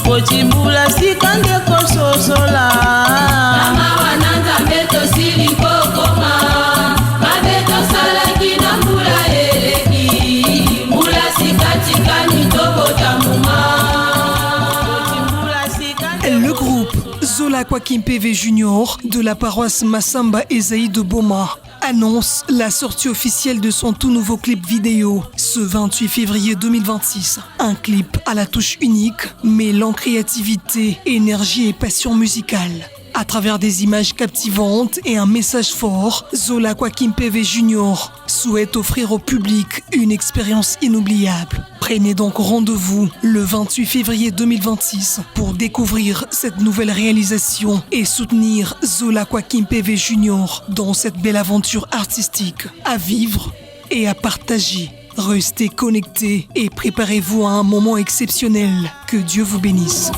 Pochibula sikande kososola Mama wananza meto siliko koma Mabeto salaki na mbula eleki Mbula sikatika ni tobo tamuma. Le groupe Zola kimpeve Junior de la paroisse Massamba Esaïe de Boma annonce la sortie officielle de son tout nouveau clip vidéo ce 28 février 2026. Un clip à la touche unique, mêlant créativité, énergie et passion musicale. À travers des images captivantes et un message fort, Zola kimpeve Junior souhaite offrir au public une expérience inoubliable. Prenez donc rendez-vous le 28 février 2026 pour découvrir cette nouvelle réalisation et soutenir Zola kimpeve Junior dans cette belle aventure artistique à vivre et à partager. Restez connectés et préparez-vous à un moment exceptionnel. Que Dieu vous bénisse.